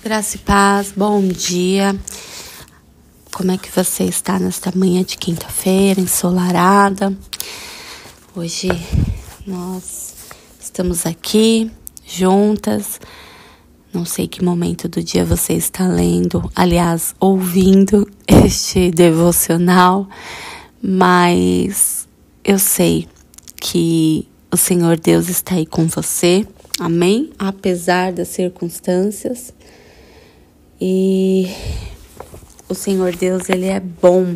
Graça e paz, bom dia. Como é que você está nesta manhã de quinta-feira, ensolarada? Hoje nós estamos aqui juntas. Não sei que momento do dia você está lendo, aliás, ouvindo este devocional, mas eu sei que o Senhor Deus está aí com você, amém? Apesar das circunstâncias. E o Senhor Deus, Ele é bom,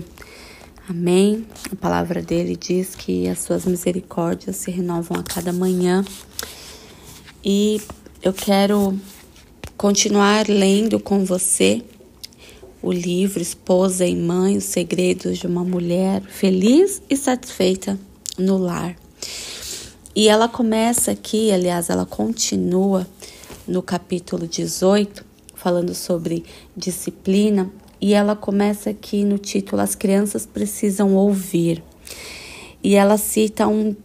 amém? A palavra dele diz que as suas misericórdias se renovam a cada manhã. E eu quero continuar lendo com você o livro Esposa e Mãe, os segredos de uma mulher feliz e satisfeita no lar. E ela começa aqui, aliás, ela continua no capítulo 18, falando sobre disciplina, e ela começa aqui no título As Crianças Precisam Ouvir. E ela cita um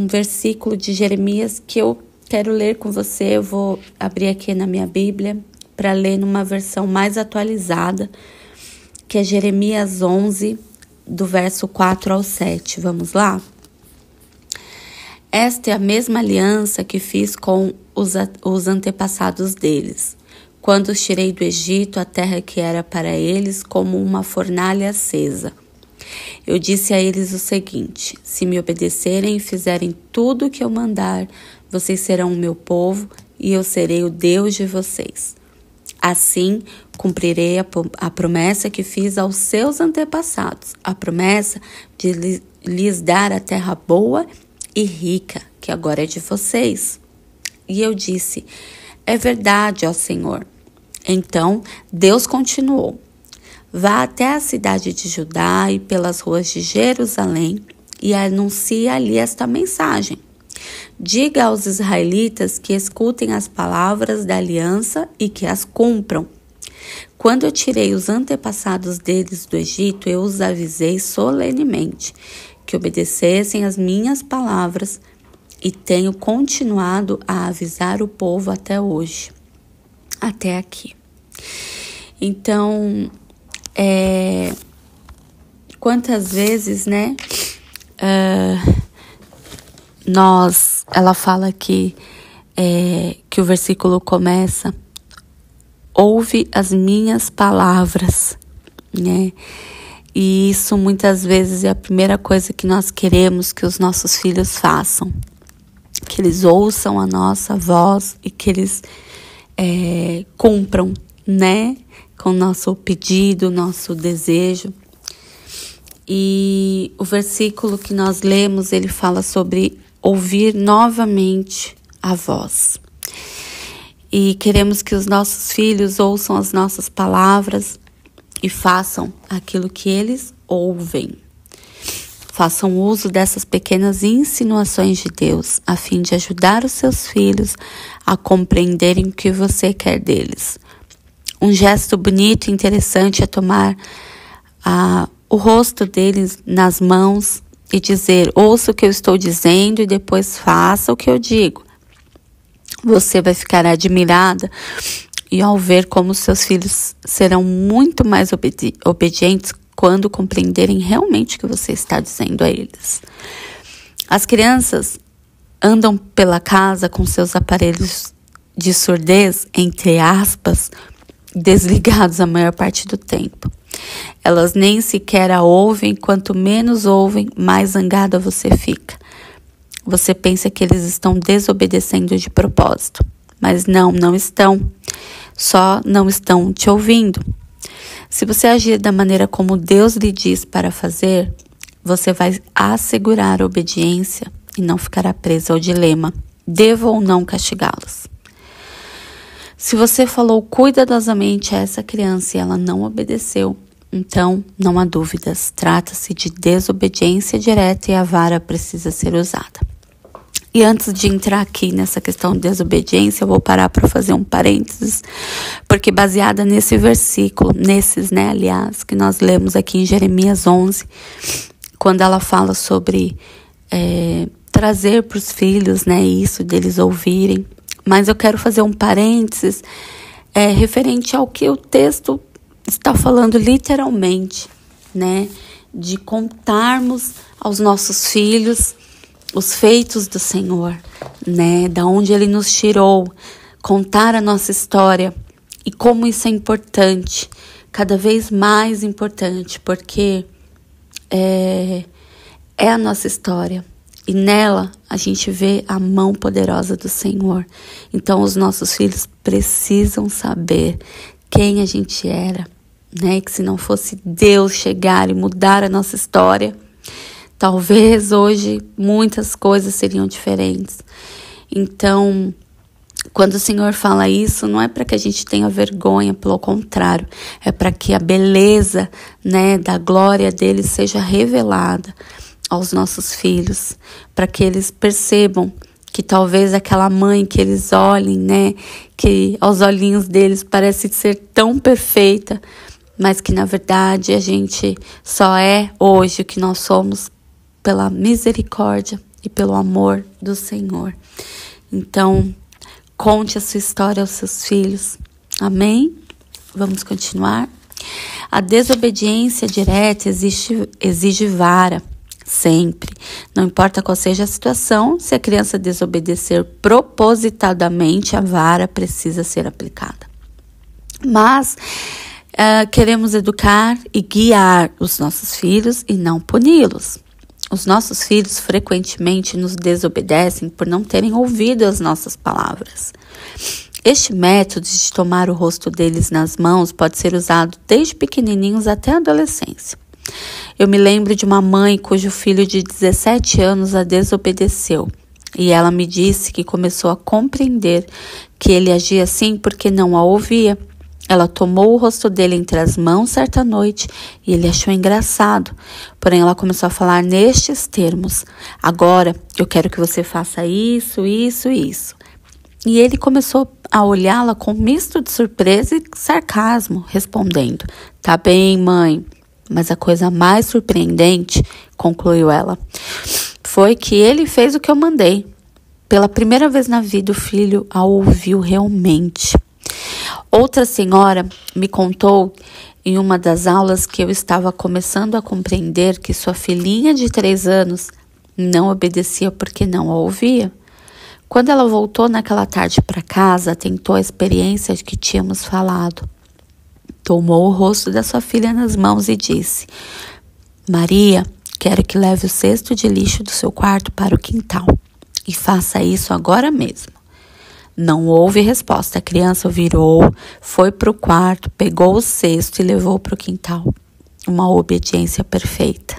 versículo de Jeremias que eu quero ler com você. Eu vou abrir aqui na minha Bíblia para ler numa versão mais atualizada, que é Jeremias 11, do verso 4 ao 7. Vamos lá? Esta é a mesma aliança que fiz com os antepassados deles, quando os tirei do Egito, a terra que era para eles como uma fornalha acesa. Eu disse a eles o seguinte: se me obedecerem e fizerem tudo o que eu mandar, vocês serão o meu povo e eu serei o Deus de vocês. Assim, cumprirei a promessa que fiz aos seus antepassados, a promessa de lhes dar a terra boa e rica, que agora é de vocês. E eu disse: é verdade, ó Senhor. Então, Deus continuou: vá até a cidade de Judá e pelas ruas de Jerusalém e anuncie ali esta mensagem. Diga aos israelitas que escutem as palavras da aliança e que as cumpram. Quando eu tirei os antepassados deles do Egito, eu os avisei solenemente que obedecessem as minhas palavras e tenho continuado a avisar o povo até hoje. Até aqui. Então, quantas vezes, né, ela fala aqui que o versículo começa: ouve as minhas palavras, né? E isso muitas vezes é a primeira coisa que nós queremos que os nossos filhos façam, que eles ouçam a nossa voz e que eles cumpram, né, com o nosso pedido, nosso desejo. E o versículo que nós lemos, ele fala sobre ouvir novamente a voz. E queremos que os nossos filhos ouçam as nossas palavras e façam aquilo que eles ouvem. Façam uso dessas pequenas insinuações de Deus, a fim de ajudar os seus filhos a compreenderem o que você quer deles. Um gesto bonito e interessante é tomar o rosto deles nas mãos e dizer: ouça o que eu estou dizendo e depois faça o que eu digo. Você vai ficar admirada e ao ver como seus filhos serão muito mais obedientes quando compreenderem realmente o que você está dizendo a eles. As crianças andam pela casa com seus aparelhos de surdez, entre aspas, desligados a maior parte do tempo. Elas nem sequer a ouvem, quanto menos ouvem, mais zangada você fica. Você pensa que eles estão desobedecendo de propósito, mas não estão. Só não estão te ouvindo. Se você agir da maneira como Deus lhe diz para fazer, você vai assegurar a obediência e não ficará presa ao dilema: devo ou não castigá-los? Se você falou cuidadosamente a essa criança e ela não obedeceu, então não há dúvidas, trata-se de desobediência direta e a vara precisa ser usada. E antes de entrar aqui nessa questão de desobediência, eu vou parar para fazer um parênteses, porque baseada nesse versículo, aliás, que nós lemos aqui em Jeremias 11, quando ela fala sobre trazer para os filhos, isso deles ouvirem. Mas eu quero fazer um parênteses referente ao que o texto está falando literalmente, né? De contarmos aos nossos filhos os feitos do Senhor, né? Da onde Ele nos tirou, contar a nossa história e como isso é importante, cada vez mais importante, porque é a nossa história e nela a gente vê a mão poderosa do Senhor. Então os nossos filhos precisam saber quem a gente era, né? Que se não fosse Deus chegar e mudar a nossa história, talvez hoje muitas coisas seriam diferentes. Então, quando o Senhor fala isso, não é para que a gente tenha vergonha, pelo contrário, é para que a beleza, né, da glória dele seja revelada aos nossos filhos, para que eles percebam que talvez aquela mãe que eles olhem, né, que aos olhinhos deles parece ser tão perfeita, mas que na verdade a gente só é hoje o que nós somos pela misericórdia e pelo amor do Senhor. Então, conte a sua história aos seus filhos. Amém? Vamos continuar. A desobediência direta exige vara, sempre. Não importa qual seja a situação, se a criança desobedecer propositadamente, a vara precisa ser aplicada. Mas queremos educar e guiar os nossos filhos e não puni-los. Os nossos filhos frequentemente nos desobedecem por não terem ouvido as nossas palavras. Este método de tomar o rosto deles nas mãos pode ser usado desde pequenininhos até a adolescência. Eu me lembro de uma mãe cujo filho de 17 anos a desobedeceu. E ela me disse que começou a compreender que ele agia assim porque não a ouvia. Ela tomou o rosto dele entre as mãos certa noite e ele achou engraçado. Porém, ela começou a falar nestes termos: agora eu quero que você faça isso, isso, isso. E ele começou a olhá-la com um misto de surpresa e sarcasmo, respondendo: tá bem, mãe. Mas a coisa mais surpreendente, concluiu ela, foi que ele fez o que eu mandei. Pela primeira vez na vida, o filho a ouviu realmente. Outra senhora me contou em uma das aulas que eu estava começando a compreender que sua filhinha de 3 anos não obedecia porque não a ouvia. Quando ela voltou naquela tarde para casa, tentou a experiência de que tínhamos falado. Tomou o rosto da sua filha nas mãos e disse: Maria, quero que leve o cesto de lixo do seu quarto para o quintal. E faça isso agora mesmo. Não houve resposta. A criança virou, foi para o quarto, pegou o cesto e levou para o quintal. Uma obediência perfeita.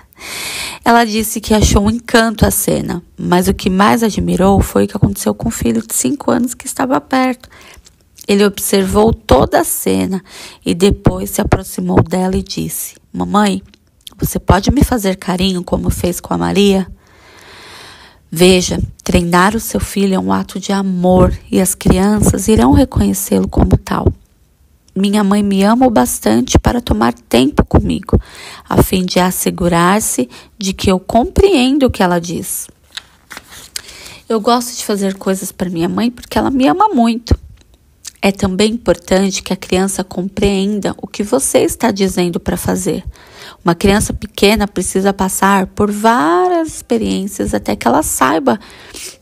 Ela disse que achou um encanto a cena, mas o que mais admirou foi o que aconteceu com o filho de 5 anos que estava perto. Ele observou toda a cena e depois se aproximou dela e disse: Mamãe, você pode me fazer carinho como fez com a Maria? Veja, treinar o seu filho é um ato de amor e as crianças irão reconhecê-lo como tal. Minha mãe me ama o bastante para tomar tempo comigo, a fim de assegurar-se de que eu compreendo o que ela diz. Eu gosto de fazer coisas para minha mãe porque ela me ama muito. É também importante que a criança compreenda o que você está dizendo para fazer. Uma criança pequena precisa passar por várias experiências até que ela saiba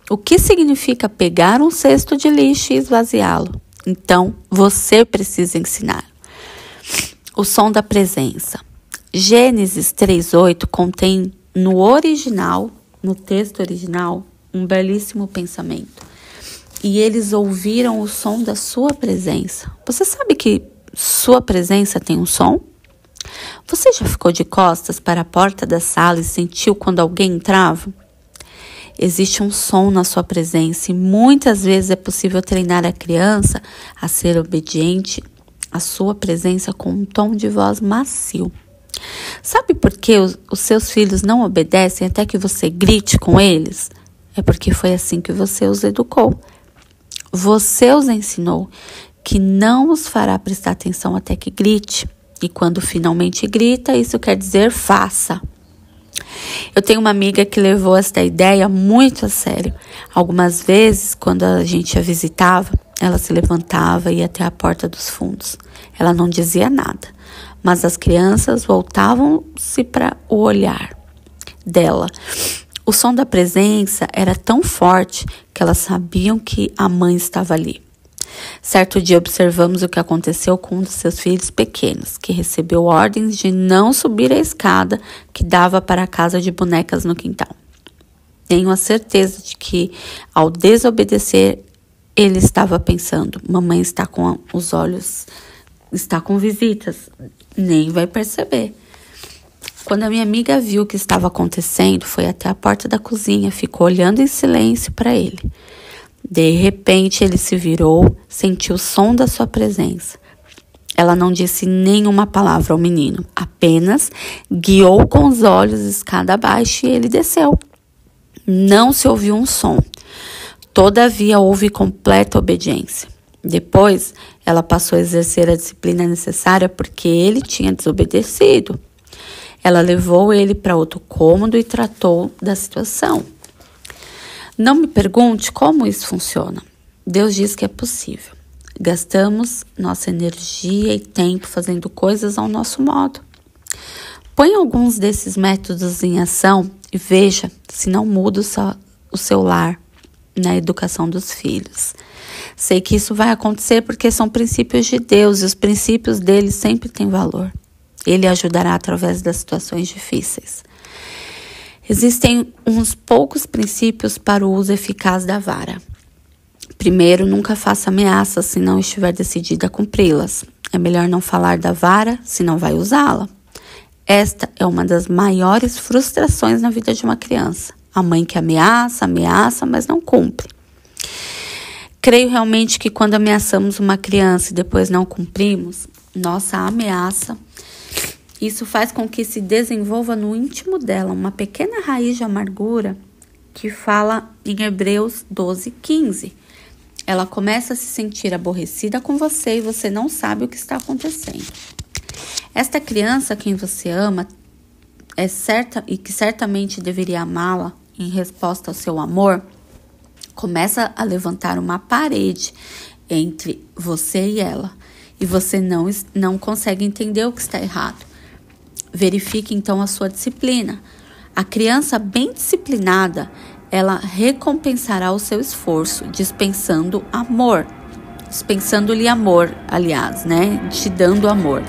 o que significa pegar um cesto de lixo e esvaziá-lo. Então, você precisa ensinar. O som da presença. Gênesis 3:8 contém no texto original, um belíssimo pensamento. E eles ouviram o som da sua presença. Você sabe que sua presença tem um som? Você já ficou de costas para a porta da sala e sentiu quando alguém entrava? Existe um som na sua presença e muitas vezes é possível treinar a criança a ser obediente à sua presença com um tom de voz macio. Sabe por que os seus filhos não obedecem até que você grite com eles? É porque foi assim que você os educou. Você os ensinou que não os fará prestar atenção até que grite. E quando finalmente grita, isso quer dizer faça. Eu tenho uma amiga que levou esta ideia muito a sério. Algumas vezes, quando a gente a visitava, ela se levantava e ia até a porta dos fundos. Ela não dizia nada, mas as crianças voltavam-se para o olhar dela. O som da presença era tão forte que elas sabiam que a mãe estava ali. Certo dia observamos o que aconteceu com um dos seus filhos pequenos, que recebeu ordens de não subir a escada que dava para a casa de bonecas no quintal. Tenho a certeza de que, ao desobedecer, ele estava pensando: mamãe está com os olhos, está com visitas, nem vai perceber. Quando a minha amiga viu o que estava acontecendo, foi até a porta da cozinha, ficou olhando em silêncio para ele. De repente, ele se virou, sentiu o som da sua presença. Ela não disse nenhuma palavra ao menino, apenas guiou com os olhos escada abaixo e ele desceu. Não se ouviu um som. Todavia, houve completa obediência. Depois, ela passou a exercer a disciplina necessária porque ele tinha desobedecido. Ela levou ele para outro cômodo e tratou da situação. Não me pergunte como isso funciona. Deus diz que é possível. Gastamos nossa energia e tempo fazendo coisas ao nosso modo. Põe alguns desses métodos em ação e veja se não muda o seu lar na educação dos filhos. Sei que isso vai acontecer porque são princípios de Deus e os princípios dele sempre têm valor. Ele ajudará através das situações difíceis. Existem uns poucos princípios para o uso eficaz da vara. Primeiro, nunca faça ameaças se não estiver decidida a cumpri-las. É melhor não falar da vara se não vai usá-la. Esta é uma das maiores frustrações na vida de uma criança. A mãe que ameaça, mas não cumpre. Creio realmente que quando ameaçamos uma criança e depois não cumprimos, nossa ameaça, isso faz com que se desenvolva no íntimo dela uma pequena raiz de amargura que fala em Hebreus 12:15. Ela começa a se sentir aborrecida com você e você não sabe o que está acontecendo. Esta criança a quem você ama é certa e que certamente deveria amá-la em resposta ao seu amor, começa a levantar uma parede entre você e ela. E você não consegue entender o que está errado. Verifique então a sua disciplina. A criança bem disciplinada, ela recompensará o seu esforço, dispensando-lhe amor, te dando amor.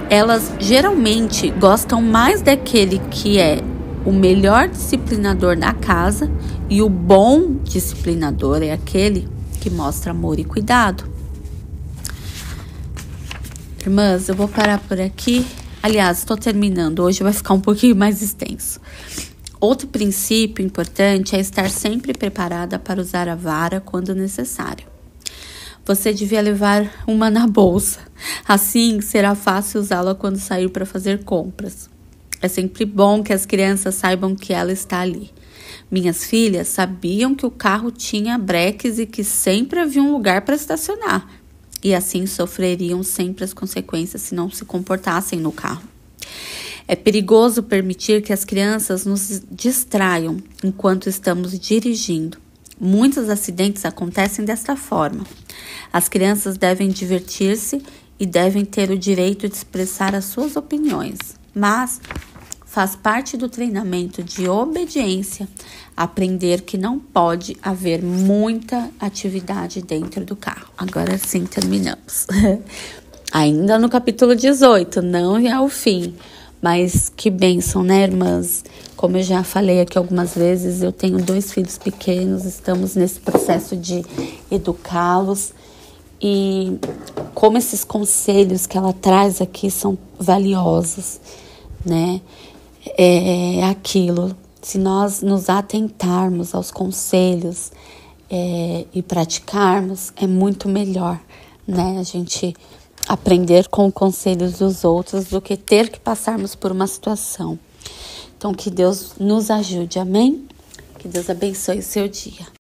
Elas geralmente gostam mais daquele que é o melhor disciplinador da casa, e o bom disciplinador é aquele que mostra amor e cuidado. Irmãs, eu vou parar por aqui. Aliás, estou terminando. Hoje vai ficar um pouquinho mais extenso. Outro princípio importante é estar sempre preparada para usar a vara quando necessário. Você devia levar uma na bolsa. Assim, será fácil usá-la quando sair para fazer compras. É sempre bom que as crianças saibam que ela está ali. Minhas filhas sabiam que o carro tinha breques e que sempre havia um lugar para estacionar. E assim sofreriam sempre as consequências se não se comportassem no carro. É perigoso permitir que as crianças nos distraiam enquanto estamos dirigindo. Muitos acidentes acontecem desta forma. As crianças devem divertir-se e devem ter o direito de expressar as suas opiniões, mas faz parte do treinamento de obediência aprender que não pode haver muita atividade dentro do carro. Agora sim, terminamos. Ainda no capítulo 18, não é o fim, mas que bênção, né, irmãs? Como eu já falei aqui algumas vezes, eu tenho 2 filhos pequenos, estamos nesse processo de educá-los, e como esses conselhos que ela traz aqui são valiosos, né? É aquilo, se nós nos atentarmos aos conselhos e praticarmos, é muito melhor, né? A gente aprender com os conselhos dos outros do que ter que passarmos por uma situação. Então, que Deus nos ajude, amém? Que Deus abençoe o seu dia.